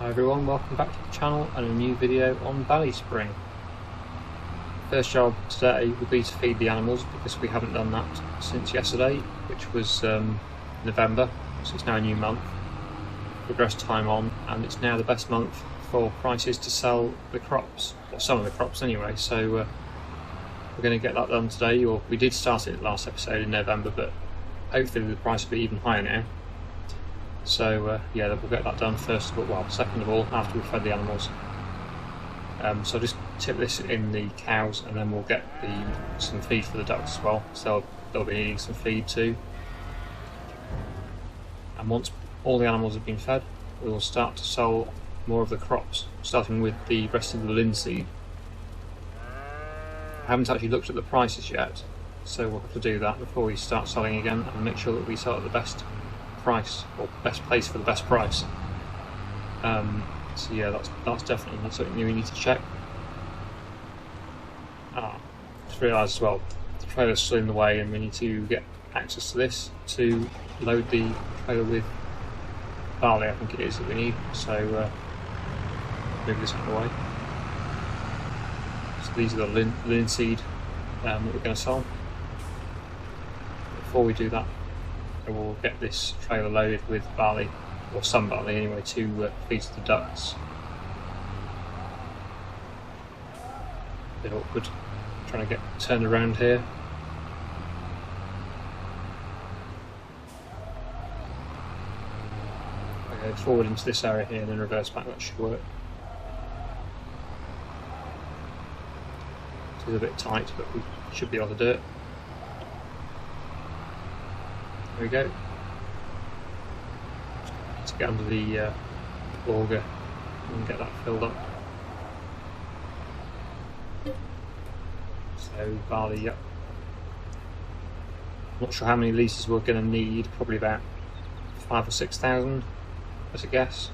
Hi everyone, welcome back to the channel and a new video on BallySpring. First job today will be to feed the animals because we haven't done that since yesterday, which was November, so it's now a new month. Progressed time on, and it's now the best month for prices to sell the crops, or some of the crops anyway, so we're going to get that done today. Or we did start it last episode in November, but hopefully the price will be even higher now. So yeah, we'll get that done first of all, well, second of all, after we've fed the animals. So I'll just tip this in the cows, and then we'll get some feed for the ducks as well, so they'll be needing some feed too. And once all the animals have been fed, we will start to sell more of the crops, starting with the rest of the Lin Seed. I haven't actually looked at the prices yet, so we'll have to do that before we start selling again and make sure that we sell at the best price, or best place for the best price. So yeah, that's definitely something we need to check. Just realised as well, the trailer's still in the way and we need to get access to this to load the trailer with barley, I think it is, that we need. So move this out of the way. So these are the Lin Seed that we're going to sell. Before we do that, we'll get this trailer loaded with barley, or some barley anyway, to feed to the ducks. A bit awkward trying to get turned around here. I go forward into this area here and then reverse back, that should work. It is a bit tight, but we should be able to do it. There we go. Let's get under the auger and get that filled up. So barley, yep. Not sure how many litres we're going to need, probably about 5,000 or 6,000 as a guess.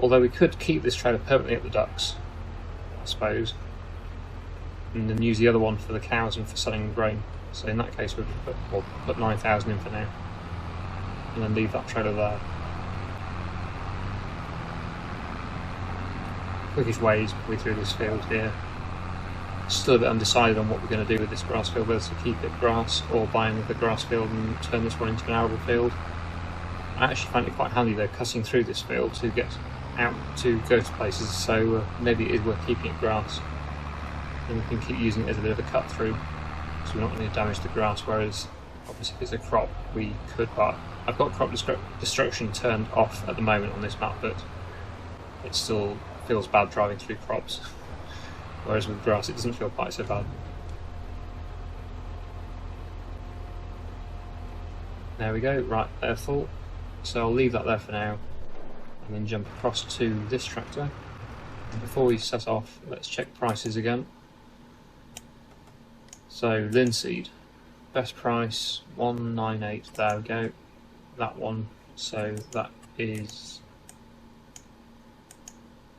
Although we could keep this trailer permanently at the ducks, I suppose, and then use the other one for the cows and for selling grain. So in that case, we'll put 9,000 in for now, and then leave that trailer there. Quickest way is probably through this field here. Still a bit undecided on what we're going to do with this grass field, whether to keep it grass or buy another grass field and turn this one into an arable field. I actually find it quite handy though, cutting through this field to get out to go to places, so maybe it is worth keeping it grass, and we can keep using it as a bit of a cut through. So we're not going to damage the grass, whereas obviously if it's a crop we could, but I've got crop destruction turned off at the moment on this map, but it still feels bad driving through crops, whereas with grass it doesn't feel quite so bad. There we go, right, they're full, so I'll leave that there for now and then jump across to this tractor. And before we set off, let's check prices again. So Lin Seed, best price 198, there we go, that one, so that is,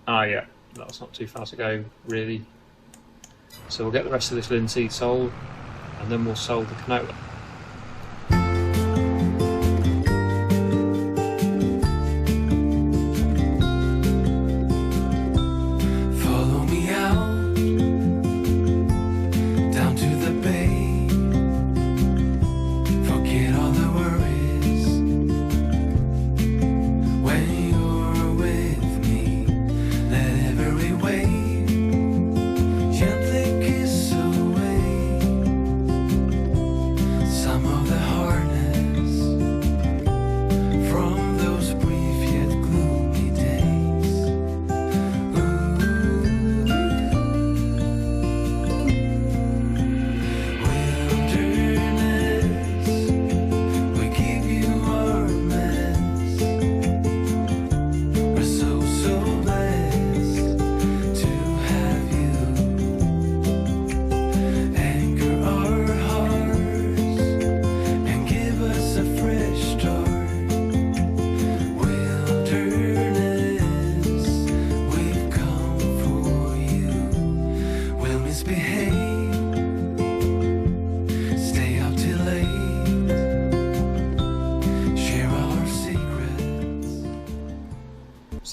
yeah, that's not too far to go really. So we'll get the rest of this Lin Seed sold, and then we'll sell the canola.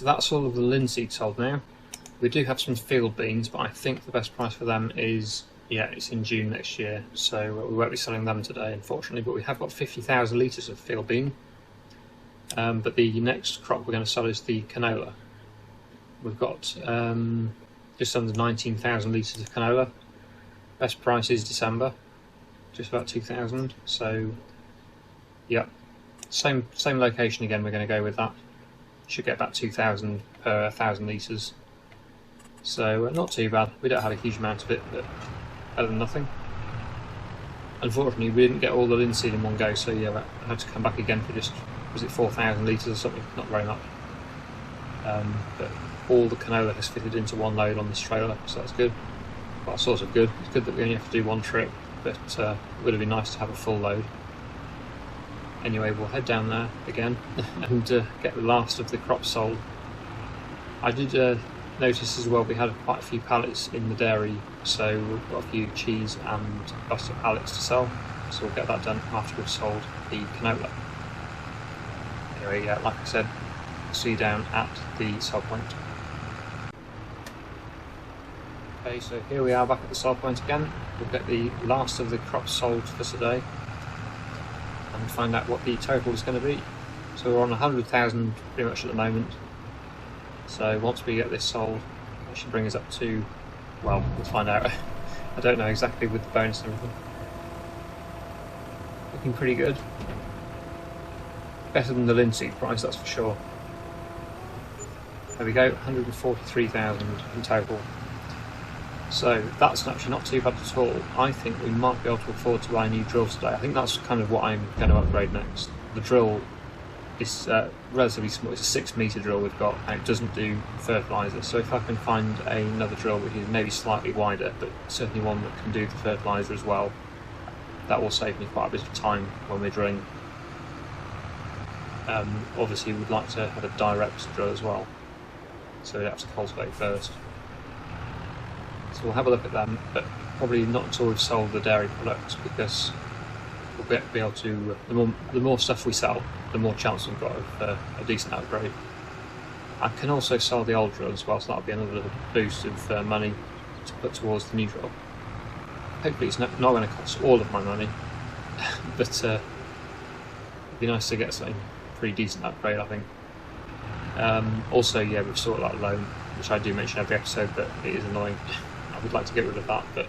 So that's all of the linseed sold now. We do have some field beans, but I think the best price for them is, yeah, it's in June next year, so we won't be selling them today, unfortunately, but we have got 50,000 litres of field bean. But the next crop we're going to sell is the canola. We've got just under 19,000 litres of canola. Best price is December, just about 2,000, so yeah, same location again, we're going to go with that. Should get about 2,000 per 1,000 litres, so not too bad. We don't have a huge amount of it, but better than nothing. Unfortunately, we didn't get all the linseed in one go, so yeah, I had to come back again for just, was it 4,000 litres or something? Not very much. But all the canola has fitted into one load on this trailer, so that's good. Well, sort of good. It's good that we only have to do one trip, but it would have been nice to have a full load. Anyway, we'll head down there again and get the last of the crop sold. I did notice as well we had quite a few pallets in the dairy, so we've got a few cheese and butter pallets to sell, so we'll get that done after we've sold the canola. Anyway, yeah, like I said, see you down at the sell point. Okay, so here we are back at the sell point again. We'll get the last of the crops sold for today and find out what the total is going to be. So we're on 100,000 pretty much at the moment. So once we get this sold, that should bring us up to, well, we'll find out. I don't know exactly with the bonus and everything. Looking pretty good. Better than the linseed price, that's for sure. There we go, 143,000 in total. So that's actually not too bad at all. I think we might be able to afford to buy a new drill today. I think that's kind of what I'm going to upgrade next. The drill is relatively small. It's a 6-metre drill we've got, and it doesn't do fertiliser. So if I can find another drill which is maybe slightly wider, but certainly one that can do the fertiliser as well, that will save me quite a bit of time when we're drilling. Obviously we'd like to have a direct drill as well, so we'd have to cultivate first. So we'll have a look at them, but probably not until we've sold the dairy products, because we'll be able to, the more stuff we sell, the more chance we've got of a decent upgrade. I can also sell the old drill as well, so that'll be another little boost of money to put towards the new drill. Hopefully it's not going to cost all of my money, but it'd be nice to get something pretty decent upgrade, I think. Also, yeah, we've sorted out a loan, which I do mention every episode, but it is annoying. I would like to get rid of that, but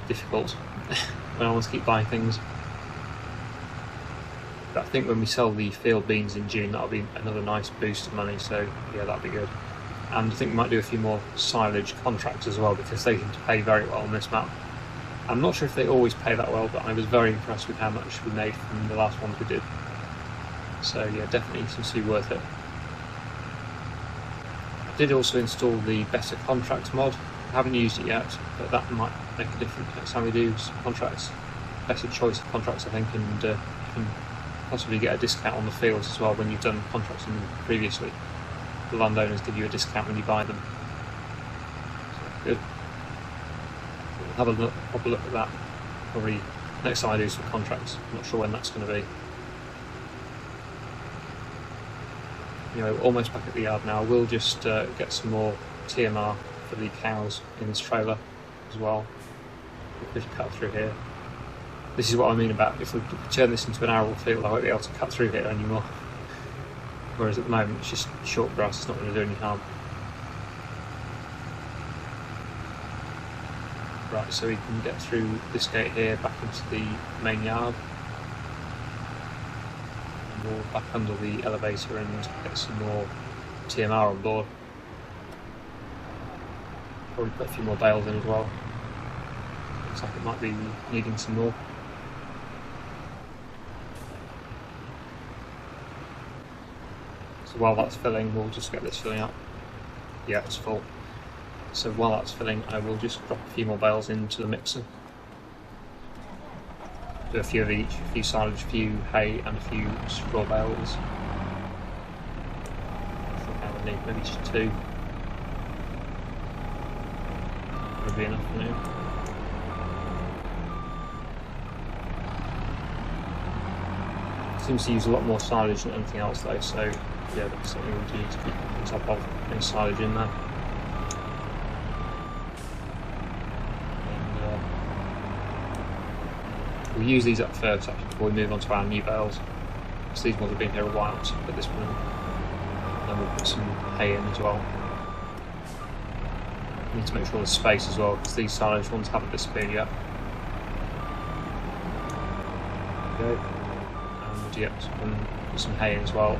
difficult when I want to keep buying things. But I think when we sell the field beans in June, that'll be another nice boost of money, so yeah, that'll be good. And I think we might do a few more silage contracts as well, because they seem to pay very well on this map. I'm not sure if they always pay that well, but I was very impressed with how much we made from the last ones we did. So yeah, definitely seems to be worth it. I did also install the better contracts mod. I haven't used it yet, but that might make a difference next time we do some contracts. Better choice of contracts, I think, and you can possibly get a discount on the fields as well when you've done contracts in them previously. The landowners give you a discount when you buy them. So good. We'll have a proper look at that probably next time I do some contracts. I'm not sure when that's going to be. Anyway, we're almost back at the yard now. We'll just get some more TMR for the cows in this trailer as well. We'll just cut through here. This is what I mean about if we turn this into an arable field, I won't be able to cut through here anymore. Whereas at the moment it's just short grass, it's not going to do any harm. Right, so we can get through this gate here back into the main yard. And we'll back under the elevator and get some more TMR on board. Probably put a few more bales in as well. Looks like it might be needing some more. So while that's filling, we'll just get this filling up. Yeah, it's full. So while that's filling, I will just drop a few more bales into the mixer. Do a few of each, a few silage, a few hay, and a few straw bales. I think I would need maybe just 2. Would be enough for now. seems to use a lot more silage than anything else though, so yeah, that's something we need to keep on top of, any silage in there. And we'll use these up first actually before we move on to our new bales, because these ones have been here a while, so we'll put this one in, and then we'll put some hay in as well. We need to make sure there's space as well, because these silage ones haven't disappeared yet. There we go. And yep, put some hay in as well.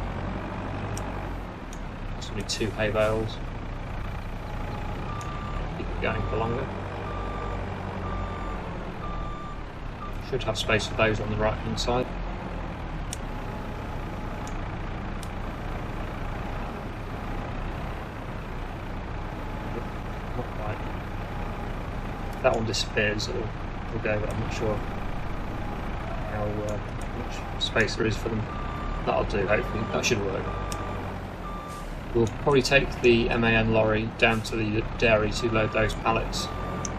That's going to be 2 hay bales. Keep it going for longer. Should have space for those on the right hand side. Not quite. That one disappears, it'll go, but I'm not sure how much space there is for them. That'll do, hopefully. That should work. We'll probably take the MAN lorry down to the dairy to load those pallets,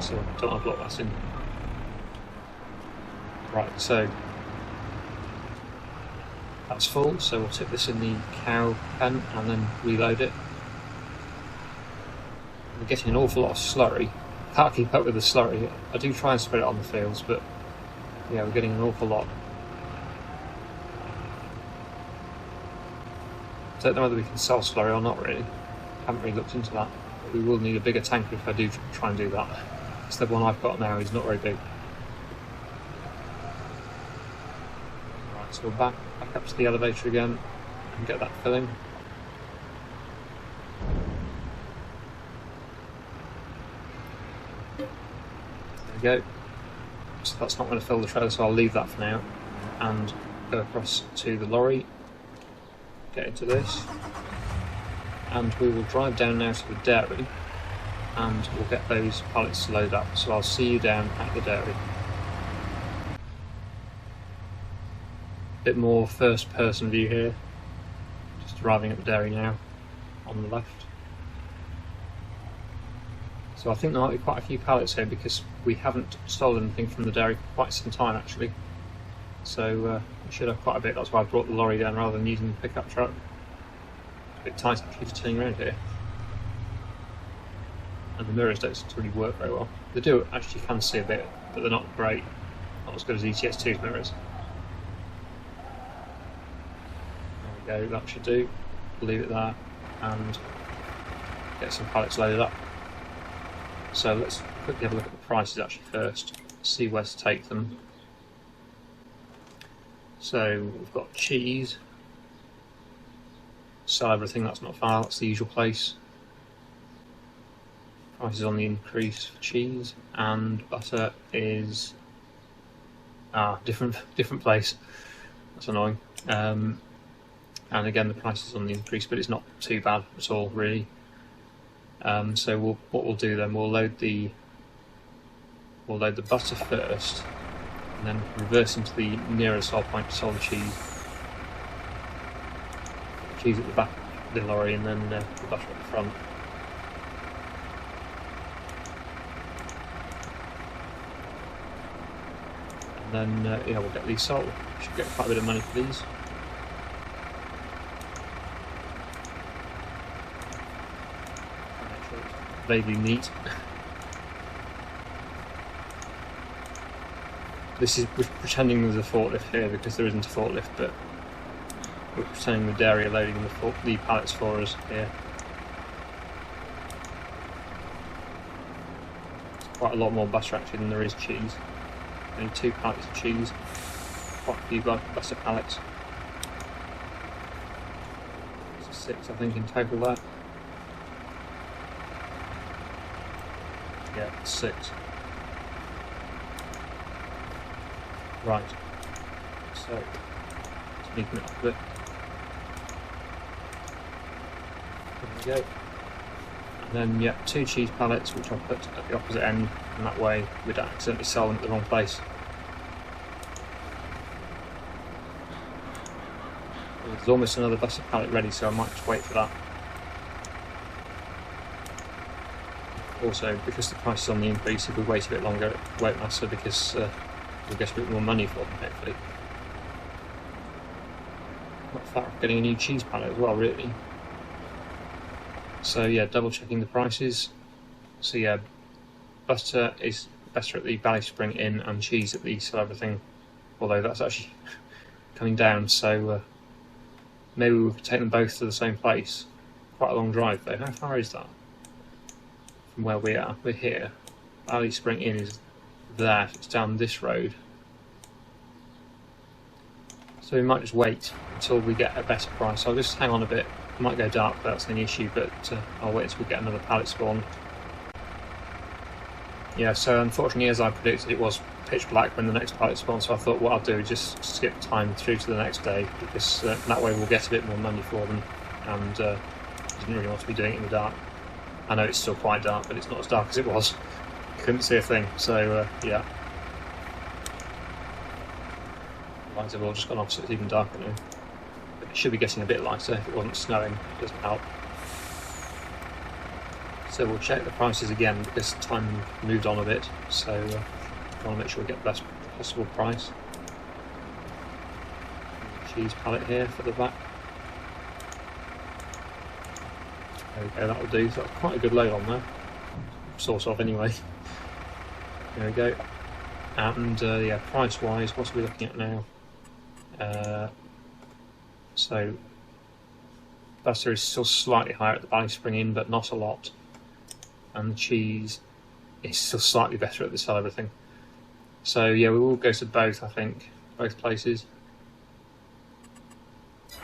so don't want to block that in. Right, so that's full, so we'll tip this in the cow pen and then reload it. We're getting an awful lot of slurry. Can't keep up with the slurry. I do try and spread it on the fields, but yeah, we're getting an awful lot. I don't know whether we can sell slurry or not really. Haven't really looked into that. But we will need a bigger tank if I do try and do that. Because the one I've got now is not very big. Right, so we'll back up to the elevator again and get that filling. There we go. So that's not going to fill the trailer, so I'll leave that for now and go across to the lorry, get into this, and we will drive down now to the dairy and we'll get those pallets loaded up. So I'll see you down at the dairy. Bit more first person view here, just arriving at the dairy now on the left. So I think there might be quite a few pallets here because we haven't stolen anything from the dairy for quite some time actually. So we should have quite a bit, that's why I brought the lorry down rather than using the pickup truck. It's a bit tight actually for turning around here. And the mirrors don't really work very well. They do actually, you can see a bit, but they're not great. Not as good as ETS2's mirrors. There we go, that should do. Leave it there and get some pallets loaded up. So let's quickly have a look at the prices actually first, see where to take them. So we've got cheese, sell everything, that's not far, that's the usual place. Prices on the increase for cheese, and butter is different place. That's annoying. And again the price is on the increase, but it's not too bad at all really. So what we'll do then, we'll load the butter first, and then reverse into the nearest sell point to sell the cheese. Cheese at the back of the lorry, and then the butter at the front. And then yeah, we'll get these sold. Should get quite a bit of money for these. Vaguely neat. This is, we're pretending there's a forklift here because there isn't a forklift, but we're pretending the dairy are loading the pallets for us here. It's quite a lot more butter actually than there is cheese. Only 2 pallets of cheese, quite a few butter pallets. So 6 I think in total there. Yeah, 6. Right, so let's neaten it up a bit. There we go. And then, yeah, 2 cheese pallets, which I'll put at the opposite end, and that way we don't accidentally sell them at the wrong place. There's almost another butter pallet ready, so I might just wait for that. Also, because the price is on the increase, if we wait a bit longer, it won't matter because we'll get a bit more money for them, hopefully. not far off getting a new cheese pallet as well, really. So yeah, double checking the prices. So yeah, butter is better at the BallySpring Inn and cheese at the Sell Everything, although that's actually coming down, so maybe we could take them both to the same place. Quite a long drive though. How far is that from where we are? We're here. BallySpring Inn is there, it's down this road. So we might just wait until we get a better price. I'll just hang on a bit. It might go dark, but that's an issue, but I'll wait until we get another pallet spawn. Yeah, so unfortunately, as I predicted, it was pitch black when the next pallet spawned, so I thought what I'll do is just skip time through to the next day, because that way we'll get a bit more money for them, and didn't really want to be doing it in the dark. I know it's still quite dark, but it's not as dark as it was. Couldn't see a thing, so yeah. Lights have all just gone off, so it's even darker now. But it should be getting a bit lighter if it wasn't snowing, it doesn't help. So we'll check the prices again because time moved on a bit, so I want to make sure we get the best possible price. Cheese pallet here for the back. There we go, that'll do. So that's quite a good load on there, sort of anyway. There we go. And yeah, price wise, what are we looking at now? So butter is still slightly higher at the BallySpring Inn, but not a lot. And the cheese is still slightly better at the Sell Everything. So yeah, we will go to both, I think, both places. So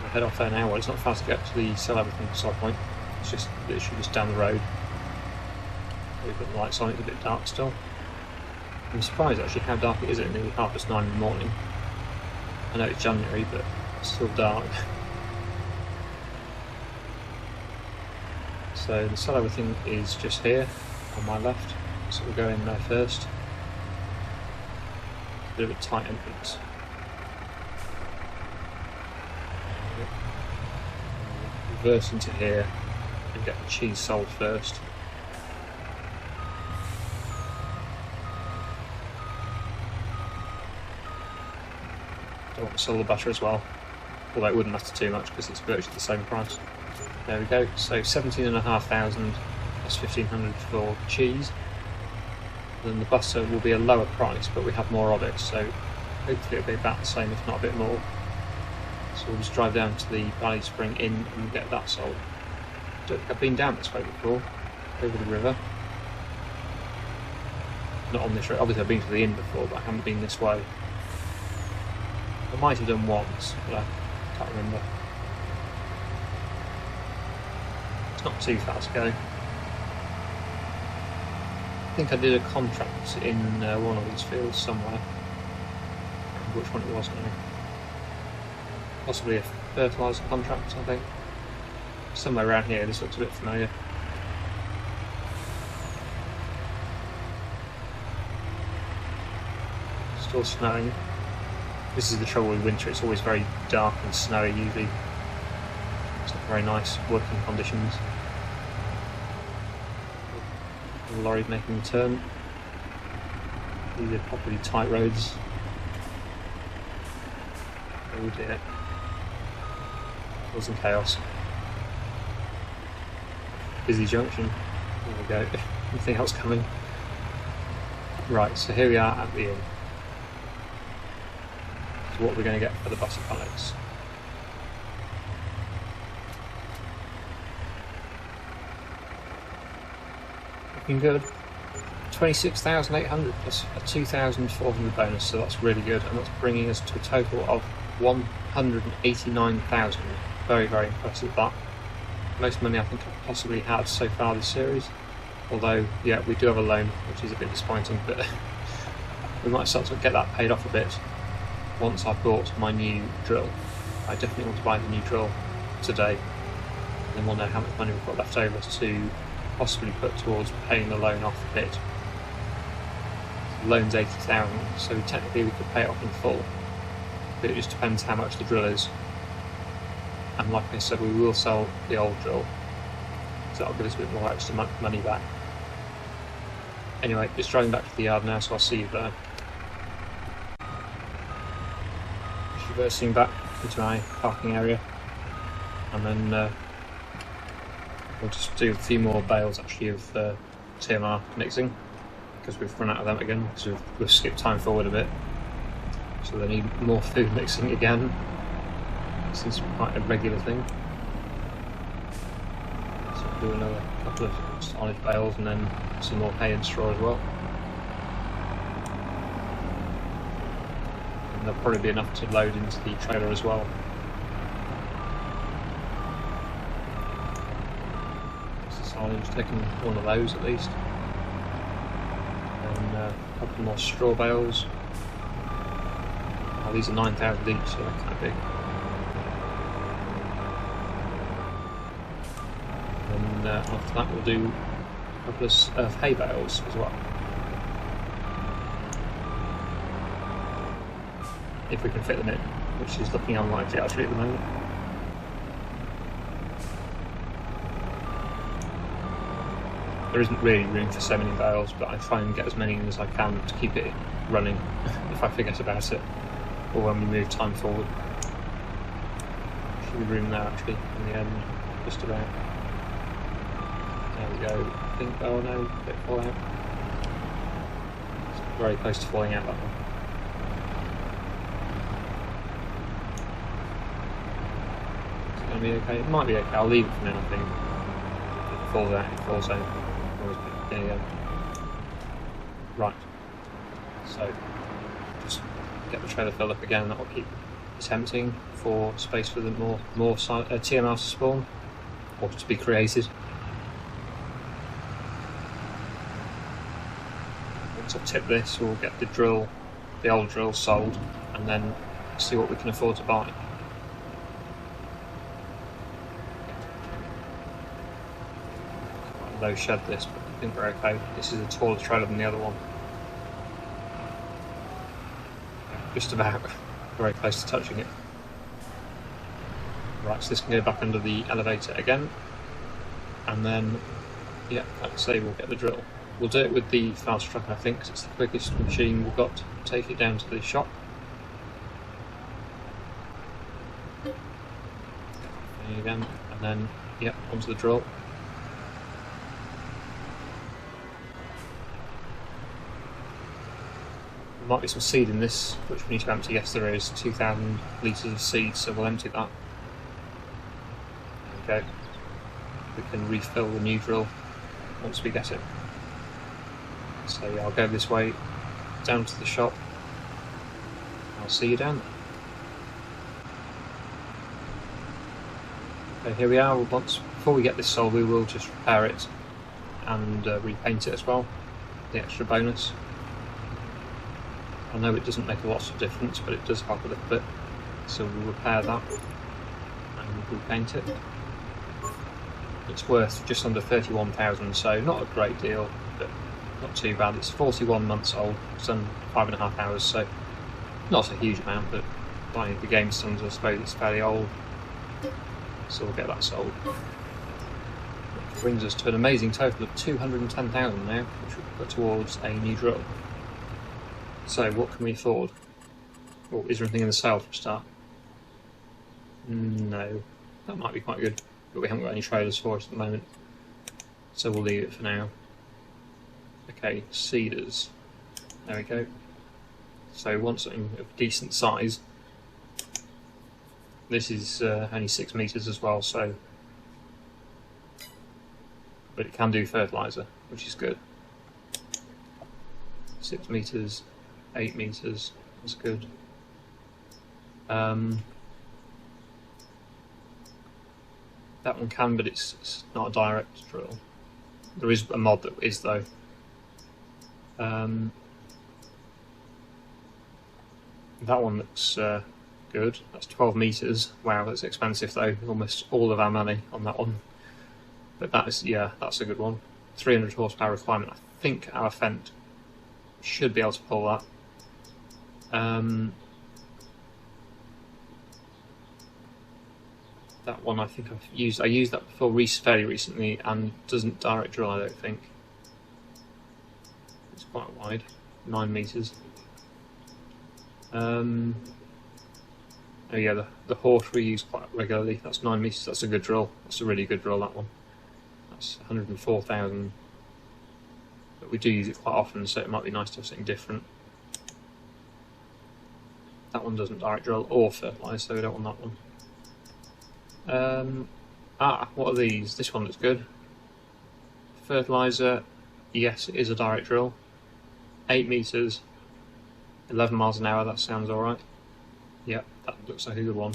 we'll head off there now. Well, it's not fast to get to the Sell Everything side point. It's just literally just down the road. We've got the lights on, it's a bit dark still. I'm surprised actually how dark it is at nearly 9:30 in the morning. I know it's January, but it's still dark. So the Sell Everything is just here on my left, so we'll go in there first. A bit of a tight entrance. Reverse into here and get the cheese sold first. Don't want to sell the butter as well, although it wouldn't matter too much because it's virtually the same price. There we go, so 17,500 plus 1,500 for cheese. Then the butter will be a lower price, but we have more of it, so hopefully it'll be about the same, if not a bit more. So we'll just drive down to the BallySpring Inn and get that sold. Don't think I've been down this way before, over the river. Not on this road, obviously I've been to the inn before, but I haven't been this way. I might have done once, but I can't remember. It's not too far to go. I think I did a contract in one of these fields somewhere. I can't remember which one it was now. Possibly a fertiliser contract, I think. Somewhere around here, this looks a bit familiar. Still snowing. This is the trouble with winter, it's always very dark and snowy usually. It's not very nice working conditions. The lorry's making a turn. These are probably tight roads. Oh dear. Causing chaos. Busy junction. There we go. Anything else coming? Right, so here we are at the inn. So what we're going to get for the butter pallets. Looking good. 26,800 plus a 2,400 bonus, so that's really good, and that's bringing us to a total of 189,000. Very, very impressive that. Most money I think I've possibly had so far this series. Although, yeah, we do have a loan, which is a bit disappointing, but we might start to get that paid off a bit once I've bought my new drill. I definitely want to buy the new drill today, and then we'll know how much money we've got left over to possibly put towards paying the loan off a bit. The loan's 80,000, so technically we could pay it off in full, but it just depends how much the drill is. And like I said, we will sell the old drill, so that'll give us a bit more extra money back. Anyway, it's driving back to the yard now, so I'll see you there. Just reversing back into my parking area, and then we'll just do a few more bales actually of TMR mixing, because we've run out of them again, because we've skipped time forward a bit, so they need more food mixing again. This is quite a regular thing. So we'll do another couple of silage bales and then some more hay and straw as well. And there'll probably be enough to load into the trailer as well. Silage, taking one of those at least. And a couple more straw bales. Oh, these are 9,000 each, so they're kind of big. And after that we'll do a couple of hay bales as well. If we can fit them in, which is looking unlikely actually at the moment. There isn't really room for so many bales, but I try and get as many in as I can to keep it running if I forget about it, or when we move time forward. Should be room there actually in the end, just about. There we go. I think, oh no, it fall out. It's very close to falling out, that one. Is it going to be okay? It might be okay. I'll leave it for now, I think. If it falls out, it falls out. There you go. Right. So, just get the trailer filled up again. That will keep attempting for space for the more TMR to spawn, or to be created. Once I've tipped this, we'll get the old drill sold, and then see what we can afford to buy. Quite a low shed this, but I think we're okay. This is a taller trailer than the other one. Just about. Very close to touching it. Right, so this can go back under the elevator again. And then, yeah, like I say, we'll get the drill. We'll do it with the fast truck, I think, because it's the quickest machine we've got to take it down to the shop. There again, and then, yeah, onto the drill. There might be some seed in this, which we need to empty. Yes, there is 2,000 litres of seed, so we'll empty that. There we go. We can refill the new drill once we get it. So yeah, I'll go this way down to the shop. I'll see you down there. Okay, here we are. Before we get this sold, we will just repair it and repaint it as well. The extra bonus. I know it doesn't make a lot of difference, but it does help a little bit. So we'll repair that and repaint it. It's worth just under 31,000, so not a great deal, but not too bad. It's 41 months old. It's done 5.5 hours, so not a huge amount, but by the game standards, I suppose it's fairly old. So we'll get that sold. Which brings us to an amazing total of 210,000 now, which we'll put towards a new drill. So what can we afford? Oh, is there anything in the sale for a start? No. That might be quite good, but we haven't got any trailers for it at the moment. So we'll leave it for now. Okay, seeders. There we go. So we want something of decent size. This is only 6 metres as well, so... But it can do fertiliser, which is good. 6 metres. 8 metres, that's good. That one can, but it's not a direct drill. There is a mod that is though. That one looks good. That's 12 metres. Wow, that's expensive though. Almost all of our money on that one. But that is, yeah, that's a good one. 300 horsepower requirement. I think our Fent should be able to pull that. That one I think I used that before fairly recently, and doesn't direct drill, I don't think. It's quite wide, 9 metres. Oh yeah, the horse we use quite regularly. That's 9 metres. That's a good drill. That's a really good drill, that one. That's 104,000. But we do use it quite often, so it might be nice to have something different. That one doesn't direct drill or fertilise, so we don't want that one. What are these? This one looks good. Fertiliser, yes, it is a direct drill. 8 metres, 11 miles an hour, that sounds alright. Yep, that looks like a good one.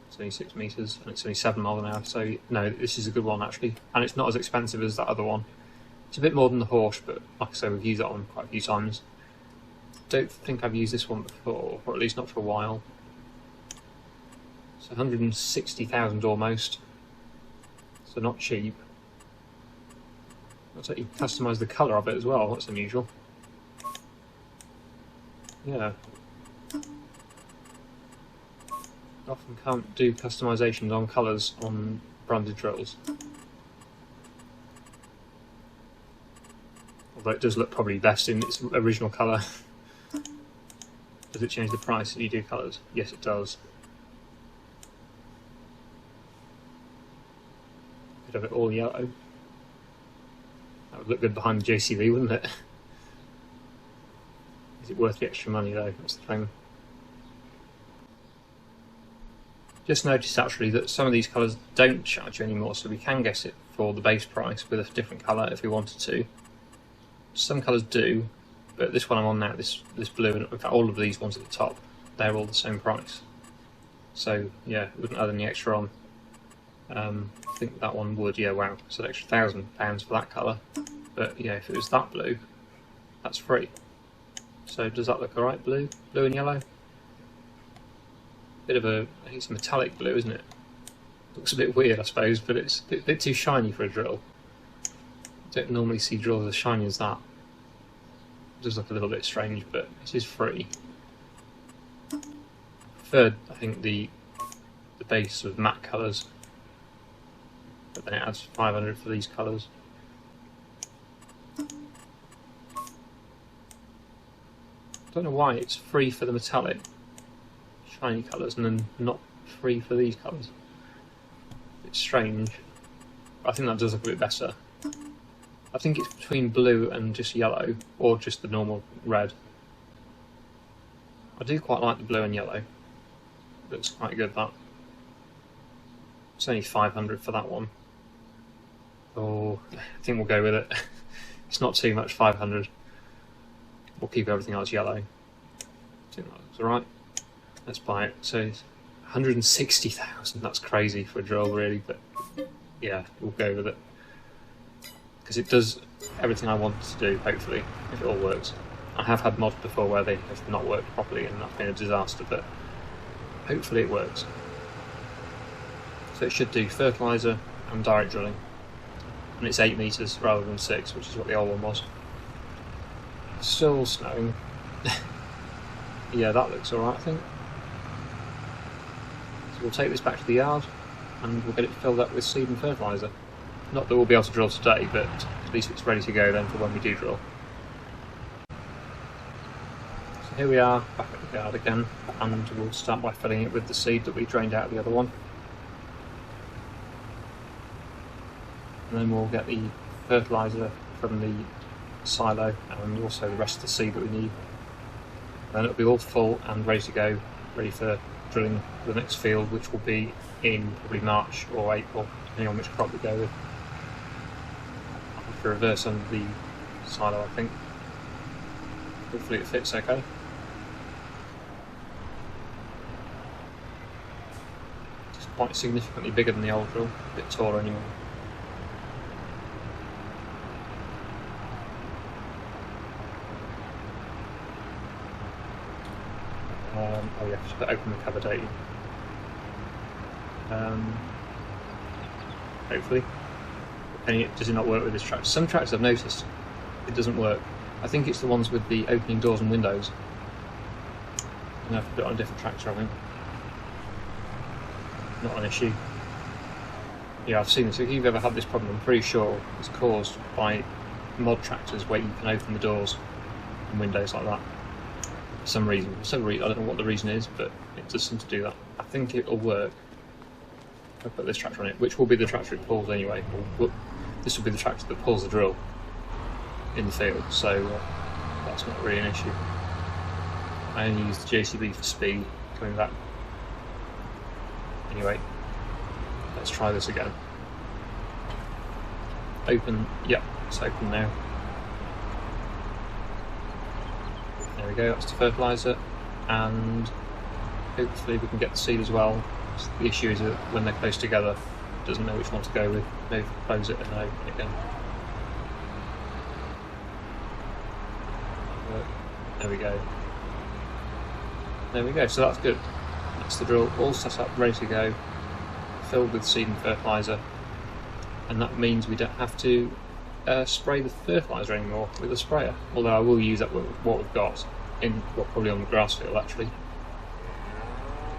It's only 6 metres and it's only 7 miles an hour, so no, this is a good one actually. And it's not as expensive as that other one. It's a bit more than the horse, but like I say, we've used that one quite a few times. Don't think I've used this one before, or at least not for a while. It's 160,000 almost, so not cheap. Looks like you can customise the colour of it as well, that's unusual. Yeah. Often can't do customisations on colours on branded drills. Although it does look probably best in its original colour. Does it change the price if you do colours? Yes, it does. Could have it all yellow. That would look good behind the JCB, wouldn't it? Is it worth the extra money though? That's the thing. Just noticed actually that some of these colours don't charge you anymore, so we can get it for the base price with a different colour if we wanted to. Some colours do, but this one I'm on now, this blue, and in fact all of these ones at the top, they're all the same price. So yeah, it wouldn't add any extra on. I think that one would, yeah, wow, it's an extra £1,000 for that colour. But yeah, if it was that blue, that's free. So does that look alright, blue and yellow? Bit of a, I think it's a metallic blue, isn't it? Looks a bit weird, I suppose, but it's a bit too shiny for a drill. Don't normally see drills as shiny as that. It does look a little bit strange, but it is free. Preferred, I think, the base of matte colours, but then it adds 500 for these colours. Don't know why it's free for the metallic shiny colours and then not free for these colours. It's strange. I think that does look a bit better. I think it's between blue and just yellow, or just the normal red. I do quite like the blue and yellow. Looks quite good, that. It's only 500 for that one. Oh, I think we'll go with it. It's not too much, 500. We'll keep everything else yellow. I think that looks alright. Let's buy it. So it's 160,000. That's crazy for a drill, really, but yeah, we'll go with it. Because it does everything I want it to do, hopefully, if it all works. I have had mods before where they have not worked properly and that's been a disaster, but hopefully it works. So it should do fertiliser and direct drilling. And it's 8 metres rather than 6, which is what the old one was. Still snowing. Yeah, that looks alright, I think. So we'll take this back to the yard and we'll get it filled up with seed and fertiliser. Not that we'll be able to drill today, but at least it's ready to go then for when we do drill. So here we are, back at the yard again, and we'll start by filling it with the seed that we drained out of the other one. And then we'll get the fertiliser from the silo and also the rest of the seed that we need. Then it'll be all full and ready to go, ready for drilling the next field, which will be in probably March or April, depending on which crop we go with. I'll have to reverse under the silo, I think. Hopefully it fits okay. It's quite significantly bigger than the old drill, a bit taller anyway. Oh yeah, just open the cover, don't you? Hopefully. Does it not work with this tractor? Some tractors I've noticed it doesn't work. I think it's the ones with the opening doors and windows. I'm going to have to put it on a different tractor, I think. Not an issue. Yeah, I've seen this. If you've ever had this problem, I'm pretty sure it's caused by mod tractors where you can open the doors and windows like that. For some reason. I don't know what the reason is, but it does seem to do that. I think it'll work if I put this tractor on it, which will be the tractor it pulls anyway. This will be the tractor that pulls the drill in the field, so that's not really an issue. I only use the JCB for speed coming back. Anyway, let's try this again. Open, yep, it's open now. There we go, that's the fertiliser, and hopefully we can get the seed as well. So the issue is that when they're close together, it doesn't know which one to go with. Maybe close it and then open it again. There we go. There we go, so that's good. That's the drill all set up, ready to go, filled with seed and fertiliser, and that means we don't have to spray the fertiliser anymore with a sprayer, although I will use that with what we've got, probably on the grass field actually.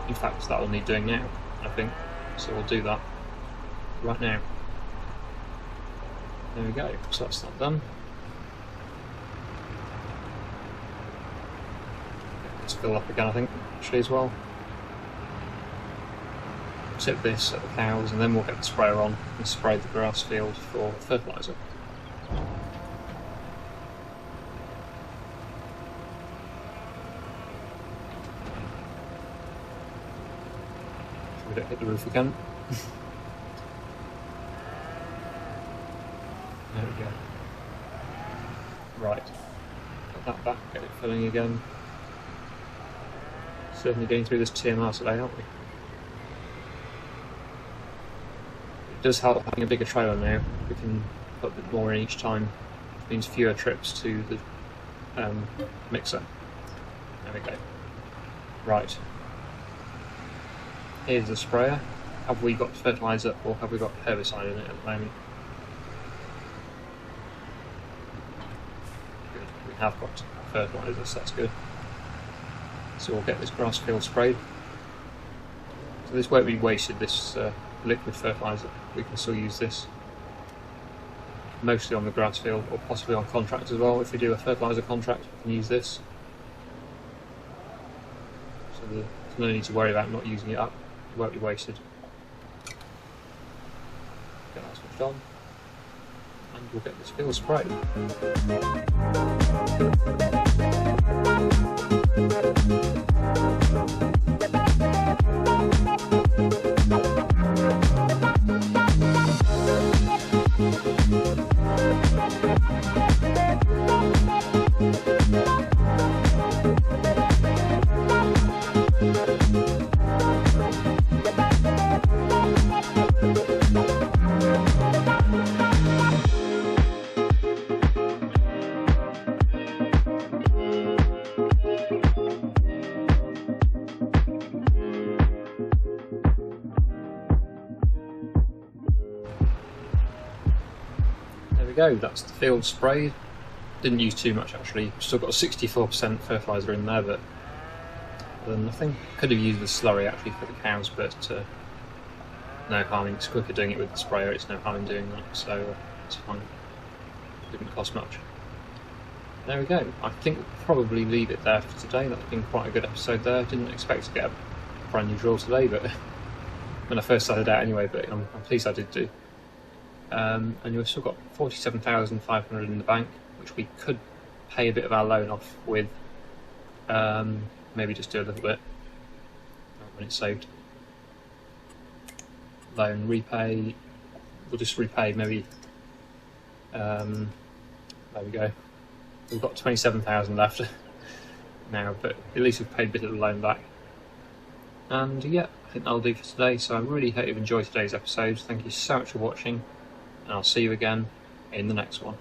In fact, that will need doing now, I think, so we'll do that right now. There we go, so that's that done. Let's fill up again, I think, actually as well. Tip this at the cows and then we'll get the sprayer on and spray the grass field for fertiliser. We don't hit the roof again. There we go. Right, put that back, get it filling again. Certainly getting through this TMR today, aren't we? It does help having a bigger trailer now. We can put a bit more in each time. It means fewer trips to the mixer. There we go. Right. Here's the sprayer. Have we got fertiliser or have we got herbicide in it at the moment? Good. We have got fertiliser, so that's good. So we'll get this grass field sprayed. So this won't be wasted, this liquid fertiliser. We can still use this mostly on the grass field or possibly on contract as well. If we do a fertiliser contract, we can use this. So there's no need to worry about not using it up. It won't be wasted. Get that switched on and we'll get this field sprayed. Go, that's the field sprayed. Didn't use too much actually, still got a 64% fertiliser in there, but nothing. Could have used the slurry actually for the cows, but no harm in, it's quicker doing it with the sprayer, it's no harm in doing that, so it's fine. Didn't cost much. There we go, I think we'll probably leave it there for today. That's been quite a good episode there. Didn't expect to get a brand new drill today, but when I first started out anyway, but I'm pleased I did do. And we've still got 47,500 in the bank, which we could pay a bit of our loan off with. Maybe just do a little bit when it's saved. Loan repay. We'll just repay maybe. There we go. We've got 27,000 left now, but at least we've paid a bit of the loan back. And yeah, I think that'll do for today. So I really hope you've enjoyed today's episode. Thank you so much for watching. And I'll see you again in the next one.